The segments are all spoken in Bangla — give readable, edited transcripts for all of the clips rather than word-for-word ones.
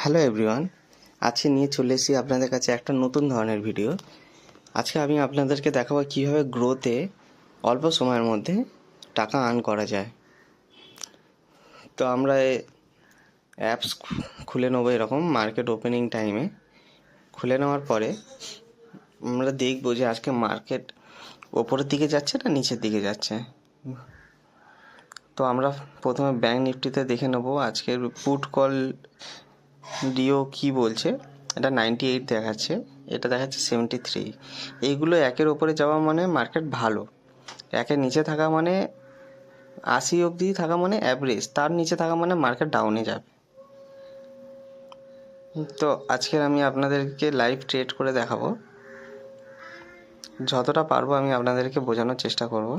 হ্যালো এভরিওয়ান, আজকে নিয়ে চলে এসেছি আপনাদের কাছে একটা নতুন ধরনের ভিডিও। আজকে আমি আপনাদেরকে দেখাবো কীভাবে গ্রোতে অল্প সময়ের মধ্যে টাকা আর্ন করা যায়। তো আমরা অ্যাপস খুলে নেবো, এরকম মার্কেট ওপেনিং টাইমে খুলে নেওয়ার পরে আমরা দেখবো যে আজকে মার্কেট ওপরের দিকে যাচ্ছে না নিচের দিকে যাচ্ছে। তো আমরা প্রথমে ব্যাঙ্ক নিফটিতে দেখে নেবো আজকের পুট কল ডিও কি বলছে। এটা 98 দেখাচ্ছে, এটা দেখাচ্ছে 73। এইগুলো একের ওপরে যাওয়া মানে মার্কেট ভালো, একের নিচে থাকা মানে 80 অবধি থাকা মানে অ্যাভারেজ, তার নিচে থাকা মানে মার্কেট ডাউনে যাবে। তো আজকের আমি আপনাদেরকে লাইভ ট্রেড করে দেখাবো, যতটা পারবো আমি আপনাদেরকে বোঝানোর চেষ্টা করব।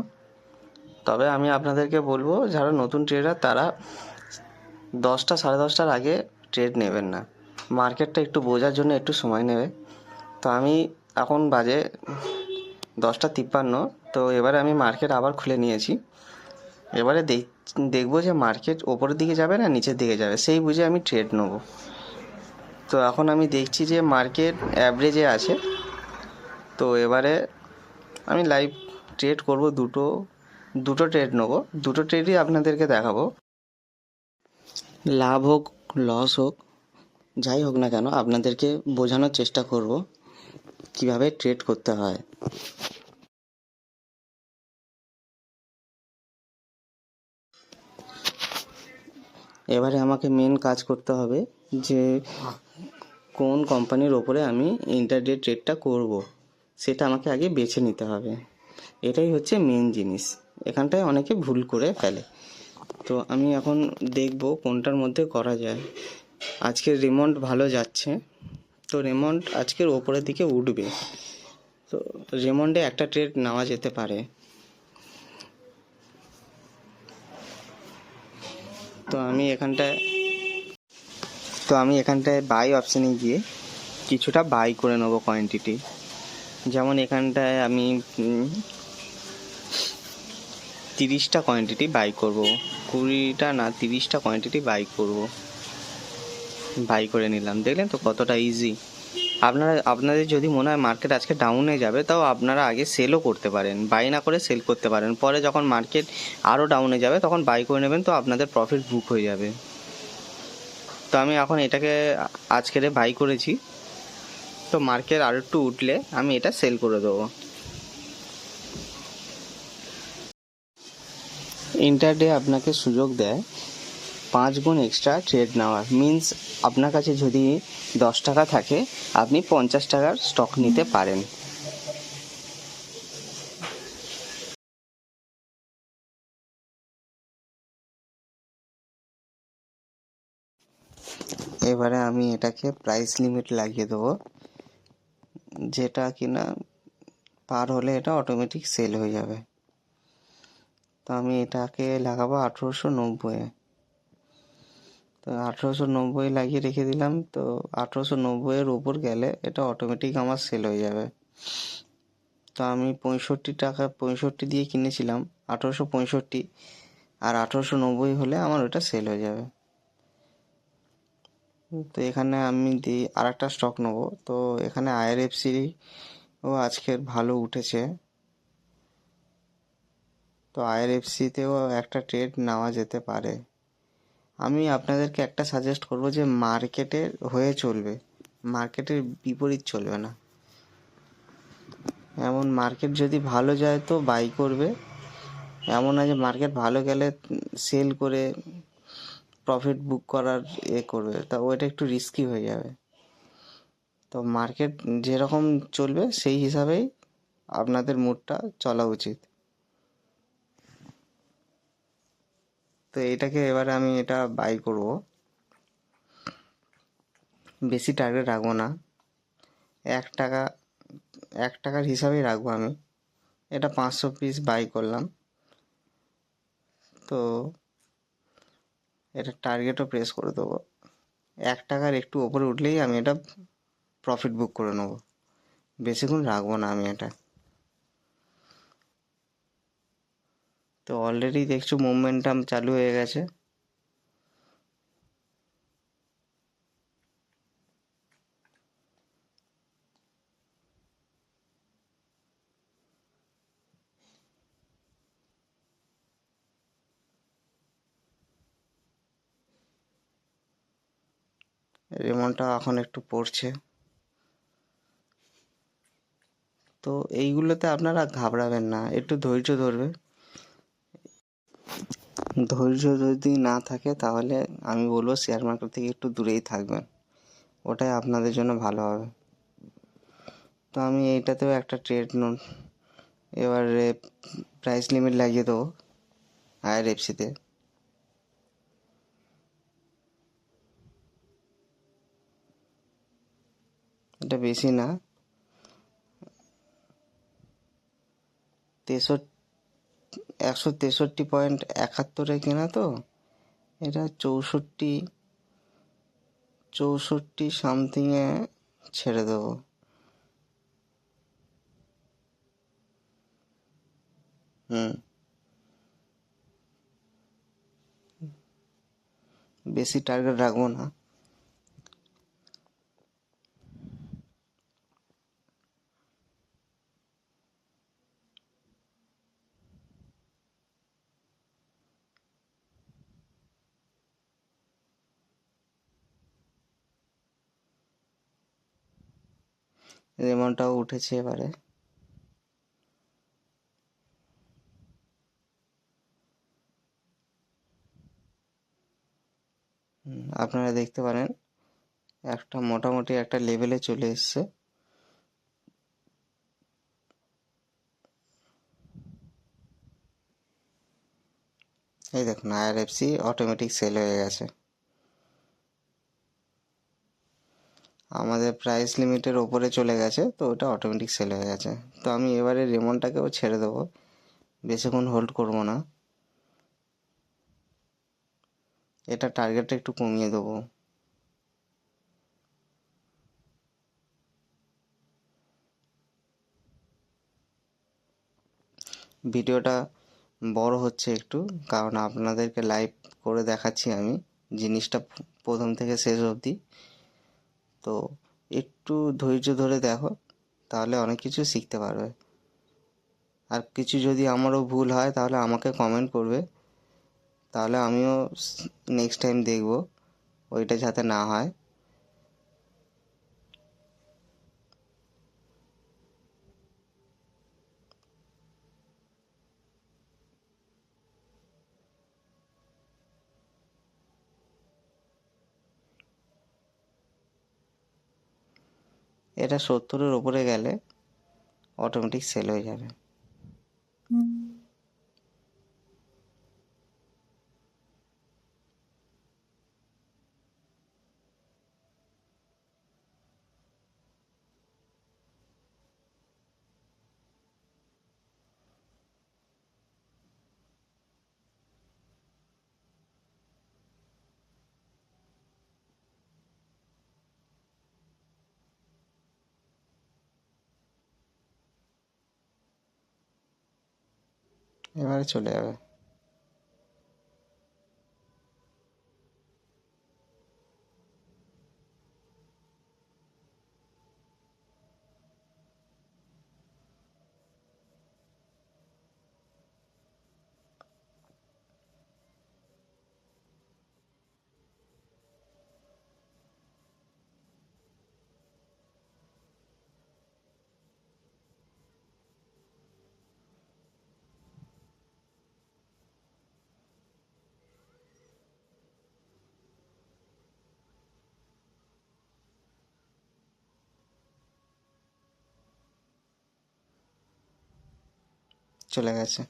তবে আমি আপনাদেরকে বলবো যারা নতুন ট্রেডার তারা 10টা 10:30টার আগে ট্রেড নেবেন না, মার্কেটটা একটু বোঝার জন্য একটু সময় নেবে। তো আমি এখন বাজে 10:53। তো এবারে আমি মার্কেট আবার খুলে নিয়েছি। এবারে দেখবো যে মার্কেট ওপরের দিকে যাবে না নিচের দিকে যাবে, সেই বুঝে আমি ট্রেড নেব। তো এখন আমি দেখছি যে মার্কেট অ্যাভারেজে আছে। তো এবারে আমি লাইভ ট্রেড করব, দুটো ট্রেড নেব, দুটো ট্রেডই আপনাদেরকে দেখাবো। লাভ হোক লস হোক যাই হোক না কেন আপনাদেরকে বোঝানোর চেষ্টা করব কিভাবে ট্রেড করতে হয়। এবারে আমাকে মেন কাজ করতে হবে যে কোন কোম্পানির ওপরে আমি ইন্টারডে ট্রেডটা করব, সেটা আমাকে আগে বেছে নিতে হবে। এটাই হচ্ছে মেন জিনিস, এখানটায় অনেকে ভুল করে ফেলে। তো আমি এখন দেখব কোনটার মধ্যে করা যায়। আজকের রেমন্ড ভালো যাচ্ছে, তো রেমন্ড আজকের ওপরের দিকে উঠবে, তো রেমন্ডে একটা ট্রেড নেওয়া যেতে পারে। তো আমি এখানটায় বাই অপশানে গিয়ে কিছুটা বাই করে নেবো কোয়ান্টিটি। যেমন এখানটায় আমি 30টা কোয়ান্টিটি বাই করব, 20টা না 30টা কোয়ান্টিটি বাই করব। বাই করে নিলাম, দেখলেন তো কতটা ইজি। আপনাদের যদি মনে হয় মার্কেট আজকে ডাউনে যাবে, তাও আপনারা আগে সেলও করতে পারেন, বাই না করে সেল করতে পারেন। পরে যখন মার্কেট আরও ডাউনে যাবে তখন বাই করে নেবেন, তো আপনাদের প্রফিট বুক হয়ে যাবে। তো আমি এখন এটাকে আজকের বাই করেছি, তো মার্কেট আর একটু উঠলে আমি এটা সেল করে দেবো। ইন্টারডে আপনাকে সুযোগ দেয় 5 গুণ এক্সট্রা ট্রেড নেওয়ার। মিন্স আপনার কাছে যদি 10 টাকা থাকে আপনি 50 টাকার স্টক নিতে পারেন। এবারে আমি এটাকে প্রাইস লিমিট লাগিয়ে দেবো, যেটা কিনা পার হলে এটা অটোমেটিক সেল হয়ে যাবে। তো আমি এটাকে লাগাবো 1890-এ। তো 1890 লাগিয়ে রেখে দিলাম। তো 1890-এর উপর গেলে এটা অটোমেটিক আমার সেল হয়ে যাবে। তো আমি 65 দিয়ে কিনেছিলাম 1865, আর 1890 হলে আমার ওটা সেল হয়ে যাবে। তো এখানে আমি দিই আর একটা স্টক নেবো। তো এখানে IRFC ও আজকের ভালো উঠেছে, তো IRFCতেও একটা ট্রেড নেওয়া যেতে পারে। আমি আপনাদেরকে একটা সাজেস্ট করব যে মার্কেটের হয়ে চলবে, মার্কেটের বিপরীত চলবে না। এমন মার্কেট যদি ভালো যায় তো বাই করবে, এমন না যে মার্কেট ভালো গেলে সেল করে প্রফিট বুক করার করবে, তা ওইটা একটু রিস্কি হয়ে যাবে। তো মার্কেট যেরকম চলবে সেই হিসাবেই আপনাদের মুডটা চলা উচিত। তো এটাকে এবারে আমি এটা বাই করব, বেশি টার্গেট রাখবো না, 1 টাকা 1 টাকার হিসাবেই রাখবো আমি। এটা 500 পিস বাই করলাম। তো এটা টার্গেটও প্রেস করে দেবো, 1 টাকার একটু ওপরে উঠলেই আমি এটা প্রফিট বুক করে নেবো, বেশিক্ষণ রাখবো না আমি এটা। তো অলরেডি দেখছো মোমেন্টাম চালু হয়ে গেছে। রেমনটা এখন একটু পড়ছে। তো এইগুলোতে আপনারা ঘাবড়াবেন না, একটু ধৈর্য ধরবে। ধৈর্য যদি না থাকে তাহলে আমি বলবো শেয়ার মার্কেট থেকে একটু দূরেই থাকবেন, ওটাই আপনাদের জন্য ভালো হবে। তো আমি এইটাতেও একটা ট্রেড এবারে প্রাইস লিমিট লাগিয়ে দেবো IRFC-তে। এটা বেশি না, 163.71 কেনা, তো এটা 64 সামথিংয়ে ছেড়ে দেবো। বেশি টার্গেট রাখবো না। রেমনটাও উঠেছে এবারে। আপনারা দেখতে পারেন একটা মোটামুটি একটা লেভেলে চলে এসছে। এই দেখুন IRFC অটোমেটিক সেল হয়ে গেছে, আমাদের প্রাইস লিমিটের ওপরে চলে গেছে, তো ওটা অটোমেটিক সেল হয়ে গেছে। তো আমি এবারে রেমনটাকেও ছেড়ে দেবো, বেশিক্ষণ হোল্ড করবো না, এটা টার্গেটটা একটু কমিয়ে দেবো। ভিডিওটা বড় হচ্ছে একটু, কারণ আপনাদেরকে লাইভ করে দেখাচ্ছি আমি জিনিসটা প্রথম থেকে শেষ অবধি। তো একটু ধৈর্য ধরে দেখো, তাহলে অনেক কিছু শিখতে পারবে। আর কিছু যদি আমারও ভুল হয় তাহলে আমাকে কমেন্ট করবে, তাহলে আমিও নেক্সট টাইম দেখব ওইটা যাতে না হয়। এটা 70-এর ওপরে গেলে অটোমেটিক সেল হয়ে যাবে। এবারে চলে যাবে। চলে গেছে,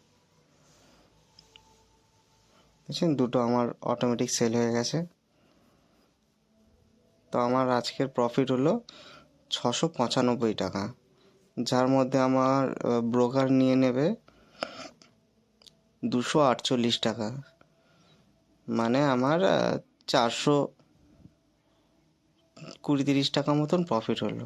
বুঝছেন, দুটো আমার অটোমেটিক সেল হয়ে গেছে। তো আমার আজকের প্রফিট হলো 695 টাকা, যার মধ্যে আমার ব্রোকার নিয়ে নেবে 248 টাকা, মানে আমার 420-30 টাকা মতন প্রফিট হলো।